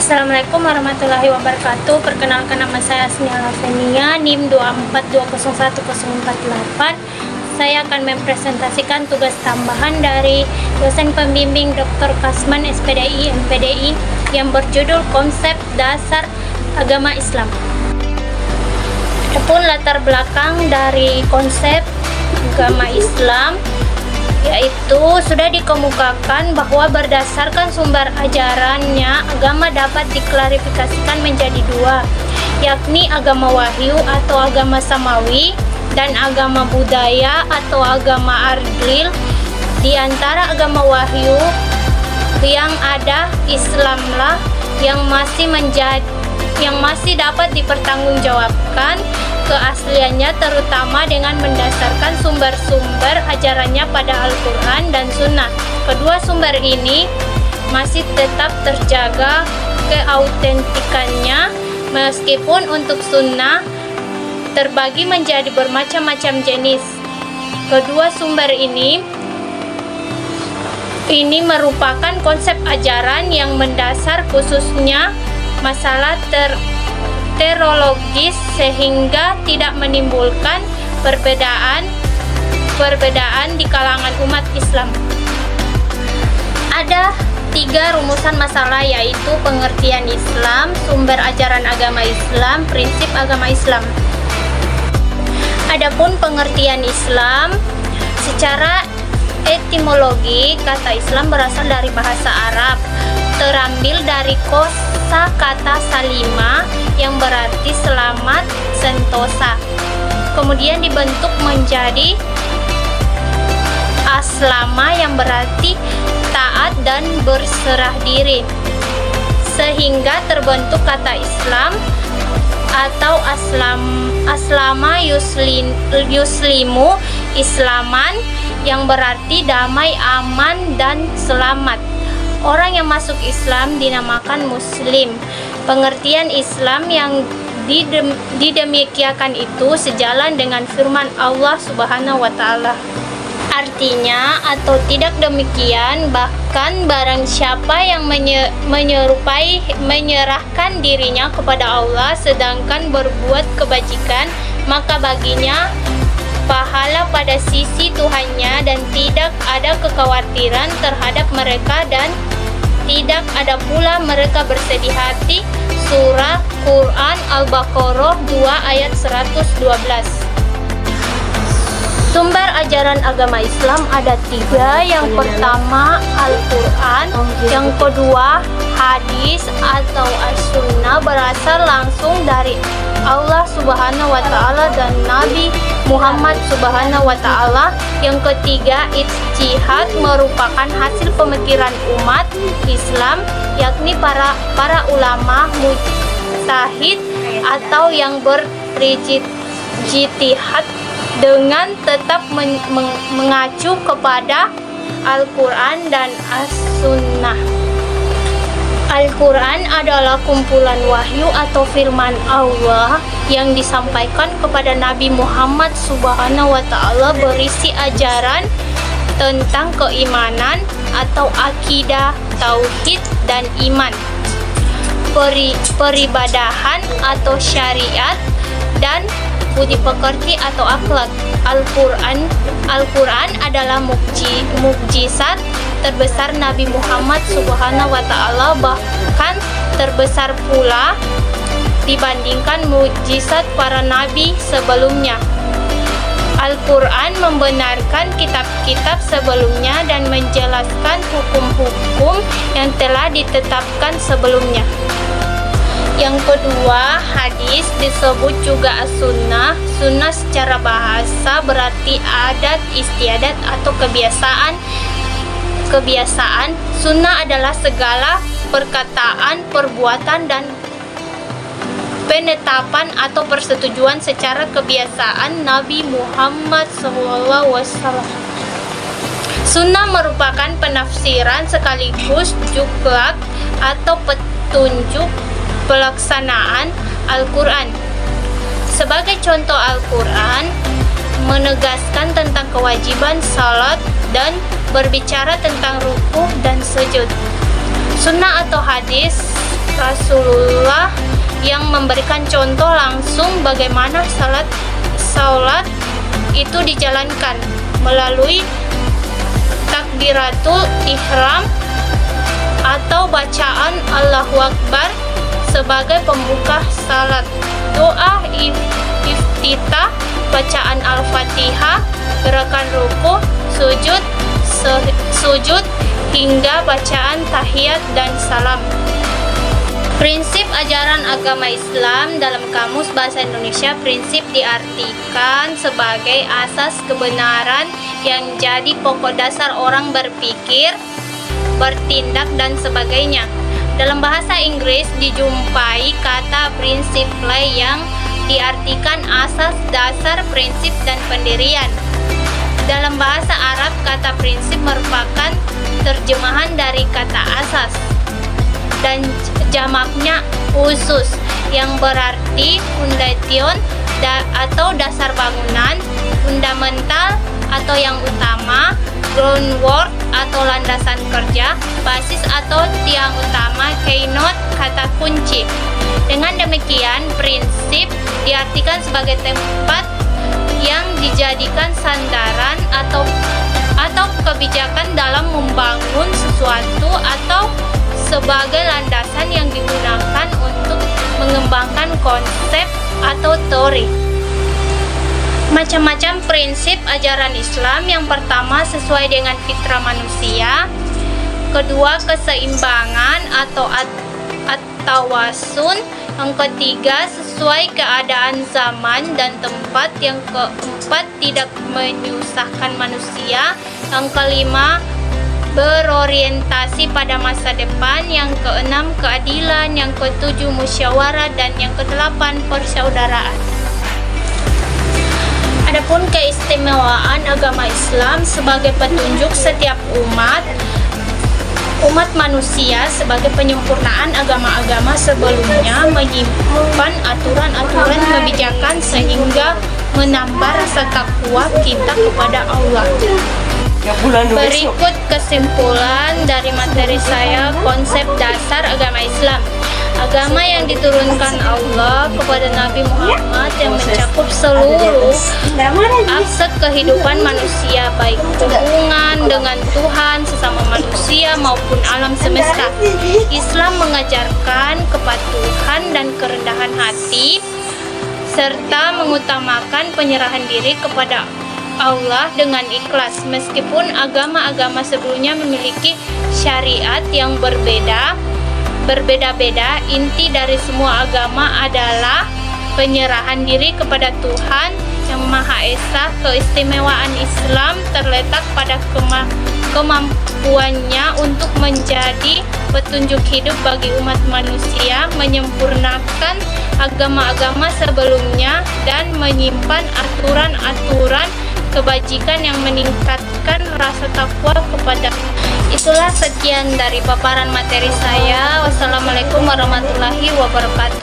Assalamualaikum warahmatullahi wabarakatuh. Perkenalkan, nama saya Asnia Lavenia, NIM 2420148. Saya akan mempresentasikan tugas tambahan dari dosen pembimbing Dr. Kasman SPDI MPDI yang berjudul Konsep Dasar Agama Islam. Adapun latar belakang dari konsep agama Islam yaitu sudah dikemukakan bahwa berdasarkan sumber ajarannya, agama dapat diklarifikasikan menjadi dua, yakni agama wahyu atau agama samawi dan agama budaya atau agama ardil. Di antara agama wahyu yang ada, Islamlah yang masih dapat dipertanggungjawabkan keasliannya, terutama dengan mendasarkan sumber-sumber ajarannya pada Al-Quran dan Sunnah. Kedua sumber ini masih tetap terjaga keautentikannya, meskipun untuk Sunnah terbagi menjadi bermacam-macam jenis. Kedua sumber ini merupakan konsep ajaran yang mendasar, khususnya masalah teologis, sehingga tidak menimbulkan perbedaan di kalangan umat Islam. Ada 3 rumusan masalah, yaitu pengertian Islam, sumber ajaran agama Islam, prinsip agama Islam. Adapun pengertian Islam secara etimologi, kata Islam berasal dari bahasa Arab, terambil dari kosakata salima yang berarti selamat, sentosa. Kemudian dibentuk menjadi aslama yang berarti taat dan berserah diri, sehingga terbentuk kata Islam atau aslama yuslimu, islaman, yang berarti damai, aman, dan selamat. Orang yang masuk Islam dinamakan Muslim. Pengertian Islam yang didemikiakan itu sejalan dengan firman Allah Subhanahu wa Ta'ala. Artinya atau tidak demikian, bahkan barang siapa yang menyerahkan dirinya kepada Allah sedangkan berbuat kebajikan, maka baginya pahala pada sisi Tuhannya dan tidak ada kekhawatiran terhadap mereka dan tidak ada pula mereka bersedih hati. Surah Quran Al-Baqarah 2 ayat 112. Sumber ajaran agama Islam ada 3. Yang pertama Al-Quran, yang kedua hadis atau as-sunnah berasal langsung dari Allah Subhanahu wa Ta'ala dan Nabi Muhammad Subhanahu wa Ta'ala. Yang ketiga ijtihad, merupakan hasil pemikiran umat Islam, yakni para ulama mujtahid atau yang berijtihad dengan tetap mengacu kepada Al-Quran dan As-Sunnah. Al-Quran adalah kumpulan wahyu atau firman Allah yang disampaikan kepada Nabi Muhammad Subhanahu wa Ta'ala, berisi ajaran tentang keimanan atau akidah, tauhid, dan iman, peribadahan atau syariat, dan budi pekerti atau akhlak. Al-Quran adalah mukjizat terbesar Nabi Muhammad Subhanahu wa Ta'ala, bahkan terbesar pula dibandingkan mukjizat para nabi sebelumnya. Al-Quran membenarkan kitab-kitab sebelumnya dan menjelaskan hukum-hukum yang telah ditetapkan sebelumnya. Yang kedua, hadis disebut juga as-sunnah. Sunnah secara bahasa berarti adat istiadat atau kebiasaan. Sunnah adalah segala perkataan, perbuatan, dan penetapan atau persetujuan secara kebiasaan Nabi Muhammad SAW. Sunnah merupakan penafsiran sekaligus juga atau petunjuk pelaksanaan Al-Quran. Sebagai contoh, Al-Quran menegaskan tentang kewajiban salat dan berbicara tentang ruku dan sujud. Sunnah atau hadis Rasulullah yang memberikan contoh langsung bagaimana salat itu dijalankan melalui takbiratul ihram atau bacaan Allahu Akbar sebagai pembuka salat, doa iftitah, bacaan Al-Fatihah, gerakan ruku, sujud hingga bacaan tahiyat dan salam. Prinsip ajaran agama Islam dalam Kamus Bahasa Indonesia, prinsip diartikan sebagai asas kebenaran yang jadi pokok dasar orang berpikir, bertindak, dan sebagainya. Dalam bahasa Inggris dijumpai kata principle yang diartikan asas, dasar, prinsip, dan pendirian. Dalam bahasa Arab, kata prinsip merupakan terjemahan dari kata asas dan jamaknya usus yang berarti foundation atau dasar bangunan, fundamental atau yang utama, groundwork atau landasan kerja, basis atau tiang utama, keynote kata kunci. Dengan demikian, prinsip diartikan sebagai tempat yang dijadikan sandaran atau kebijakan dalam membangun sesuatu atau sebagai landasan yang digunakan untuk mengembangkan konsep atau teori. Macam-macam prinsip ajaran Islam. Yang pertama, sesuai dengan fitrah manusia. Kedua, keseimbangan atau at-tawasun. Yang ketiga, sesuai keadaan zaman dan tempat. Yang keempat, tidak menyusahkan manusia. Yang kelima, berorientasi pada masa depan. Yang keenam, keadilan. Yang ketujuh, musyawarah. Dan yang kedelapan, persaudaraan. Adapun keistimewaan agama Islam sebagai petunjuk setiap umat manusia sebagai penyempurnaan agama-agama sebelumnya, menyimpan aturan-aturan kebijakan sehingga menambah rasa takwa kita kepada Allah. Berikut kesimpulan dari materi saya, konsep dasar agama Islam. Agama yang diturunkan Allah kepada Nabi Muhammad yang mencakup seluruh aspek kehidupan manusia, baik hubungan dengan Tuhan, sesama manusia, maupun alam semesta. Islam mengajarkan kepatuhan dan kerendahan hati, serta mengutamakan penyerahan diri kepada Allah dengan ikhlas. Meskipun agama-agama sebelumnya memiliki syariat yang berbeda-beda, inti dari semua agama adalah penyerahan diri kepada Tuhan Yang Maha Esa. Keistimewaan Islam terletak pada kemampuannya untuk menjadi petunjuk hidup bagi umat manusia, menyempurnakan agama-agama sebelumnya, dan menyimpan aturan-aturan kebajikan yang meningkatkan rasa takwa kepada. Itulah sekian dari paparan materi saya. Wassalamualaikum warahmatullahi wabarakatuh.